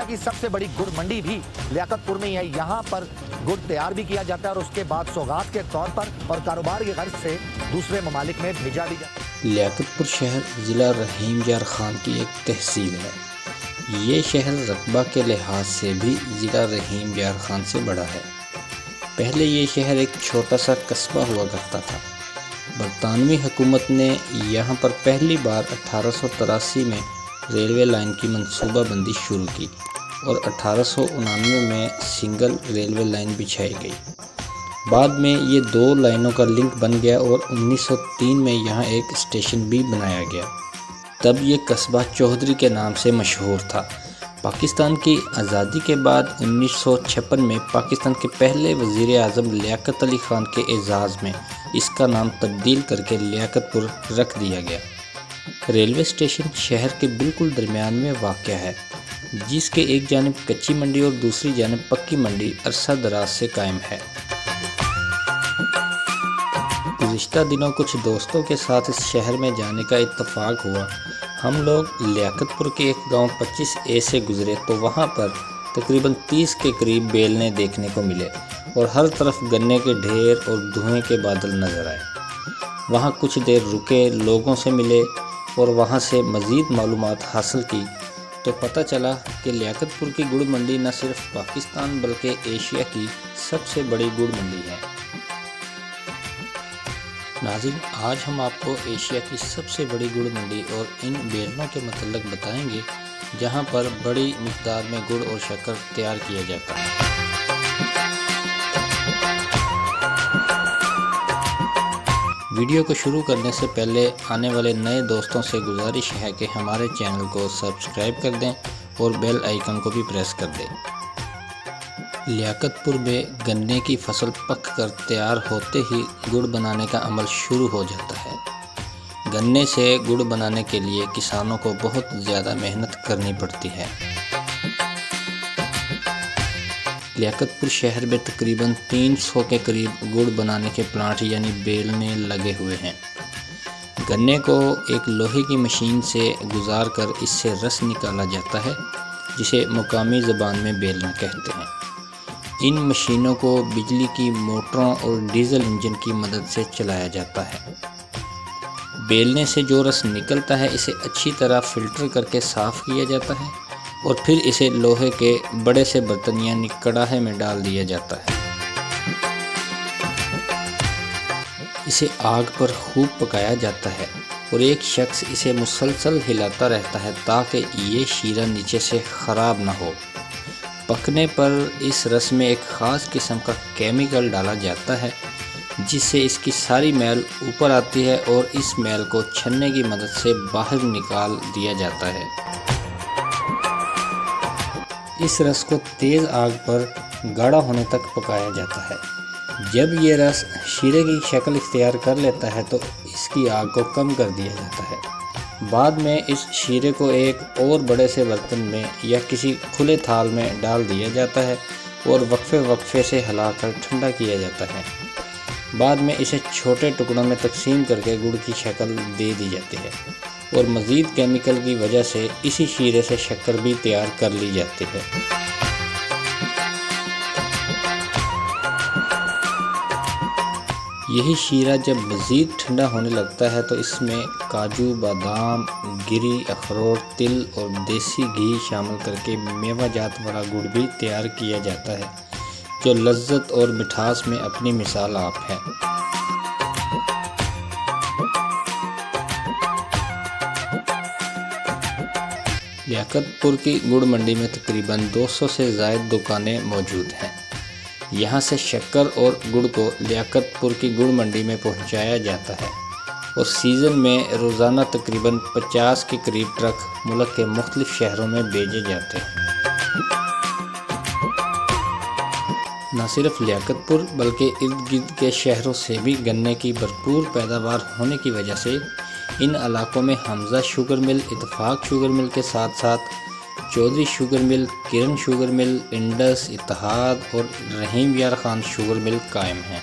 की सबसे बड़ी गुड़ मंडी भी लियाकतपुर में ही है। यहाँ पर गुड़ तैयार भी किया जाता है और उसके बाद सौगात के तौर पर और कारोबार की गर्ज से दूसरे ममालिक में भेजा भी जाता है। लियाकतपुर शहर ज़िला रहीम यार खान की एक तहसील है। ये शहर रकबा के लिहाज से भी ज़िला रहीम यार खान से बड़ा है। पहले ये शहर एक छोटा सा कस्बा हुआ करता था। बरतानवी हुकूमत ने यहाँ पर पहली बार 1883 में रेलवे लाइन की मनसूबाबंदी शुरू की और 1899 में सिंगल रेलवे लाइन बिछाई गई। बाद में ये 2 लाइनों का लिंक बन गया और 1903 में यहाँ एक स्टेशन भी बनाया गया। तब ये कस्बा चौधरी के नाम से मशहूर था। पाकिस्तान की आज़ादी के बाद 1956 में पाकिस्तान के पहले वज़ीर आज़म लियाकत अली ख़ान के एजाज़ में इसका नाम तब्दील करके लियाकतपुर रख दिया गया। रेलवे स्टेशन शहर के बिल्कुल दरमियान में वाक़या है, जिसके एक जानिब कच्ची मंडी और दूसरी जानिब पक्की मंडी अरसा दराज से कायम है। गुज़िश्ता दिनों कुछ दोस्तों के साथ इस शहर में जाने का इत्तफ़ाक़ हुआ। हम लोग लियाकतपुर के एक गांव 25A से गुज़रे तो वहां पर तकरीबन 30 के करीब बेलने देखने को मिले और हर तरफ गन्ने के ढेर और धुएं के बादल नज़र आए। वहां कुछ देर रुके, लोगों से मिले और वहां से मज़ीद मालूमात हासिल की तो पता चला कि लियाकतपुर की गुड़ मंडी न सिर्फ पाकिस्तान बल्कि एशिया की सबसे बड़ी गुड़ मंडी है। नाज़रीन, आज हम आपको एशिया की सबसे बड़ी गुड़ मंडी और इन बेलनों के मतलब बताएंगे जहां पर बड़ी मिक़दार में गुड़ और शक्कर तैयार किया जाता है। वीडियो को शुरू करने से पहले आने वाले नए दोस्तों से गुजारिश है कि हमारे चैनल को सब्सक्राइब कर दें और बेल आइकन को भी प्रेस कर दें। लियाकतपुर में गन्ने की फसल पक कर तैयार होते ही गुड़ बनाने का अमल शुरू हो जाता है। गन्ने से गुड़ बनाने के लिए किसानों को बहुत ज़्यादा मेहनत करनी पड़ती है। लियाकतपुर शहर में तकरीबन 300 के करीब गुड़ बनाने के प्लांट यानी बेलने लगे हुए हैं। गन्ने को एक लोहे की मशीन से गुजार कर इससे रस निकाला जाता है, जिसे मुकामी ज़बान में बेलना कहते हैं। इन मशीनों को बिजली की मोटरों और डीजल इंजन की मदद से चलाया जाता है। बेलने से जो रस निकलता है इसे अच्छी तरह फ़िल्टर करके साफ़ किया जाता है और फिर इसे लोहे के बड़े से बर्तन यानी कड़ाहे में डाल दिया जाता है। इसे आग पर खूब पकाया जाता है और एक शख्स इसे मुसलसल हिलाता रहता है ताकि ये शीरा नीचे से ख़राब ना हो। पकने पर इस रस में एक ख़ास किस्म का केमिकल डाला जाता है जिससे इसकी सारी मैल ऊपर आती है और इस मैल को छन्ने की मदद से बाहर निकाल दिया जाता है। इस रस को तेज़ आग पर गाढ़ा होने तक पकाया जाता है। जब ये रस शीरे की शक्ल इख्तियार कर लेता है तो इसकी आग को कम कर दिया जाता है। बाद में इस शीरे को एक और बड़े से बर्तन में या किसी खुले थाल में डाल दिया जाता है और वक्फे से हिलाकर ठंडा किया जाता है। बाद में इसे छोटे टुकड़ों में तकसीम करके गुड़ की शक्ल दे दी जाती है और मज़ीद केमिकल की वजह से इसी शीरे से शक्कर भी तैयार कर ली जाती है। यही शीरा जब मज़ीद ठंडा होने लगता है तो इसमें काजू, बादाम, गिरी, अखरोट, तिल और देसी घी शामिल करके मेवा जात वाला गुड़ भी तैयार किया जाता है, जो लज्जत और मिठास में अपनी मिसाल आप है। लियाकतपुर की गुड़ मंडी में तकरीबन 200 से ज़ायद दुकानें मौजूद हैं। यहाँ से शक्कर और गुड़ को लियाकतपुर की गुड़ मंडी में पहुँचाया जाता है और सीज़न में रोज़ाना तकरीबन 50 के करीब ट्रक मुल्क के मुख्तलिफ शहरों में भेजे जाते हैं। न सिर्फ लियाकतपुर बल्कि इर्द गिर्द के शहरों से भी गन्ने की भरपूर पैदावार होने की वजह से इन इलाकों में हमजा शुगर मिल, इत्तेफाक शुगर मिल के साथ साथ चौधरी शुगर मिल, किरण शुगर मिल, इंडस, इत्तेहाद और रहीम यार खान शुगर मिल कायम हैं।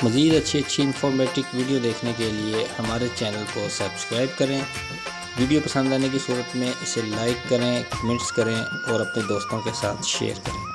مزید اچھی انفارمیٹک ویڈیو دیکھنے کے لیے ہمارے چینل کو سبسکرائب کریں۔ ویڈیو پسند آنے کی صورت میں اسے لائک کریں، کمنٹس کریں اور اپنے دوستوں کے ساتھ شیئر کریں۔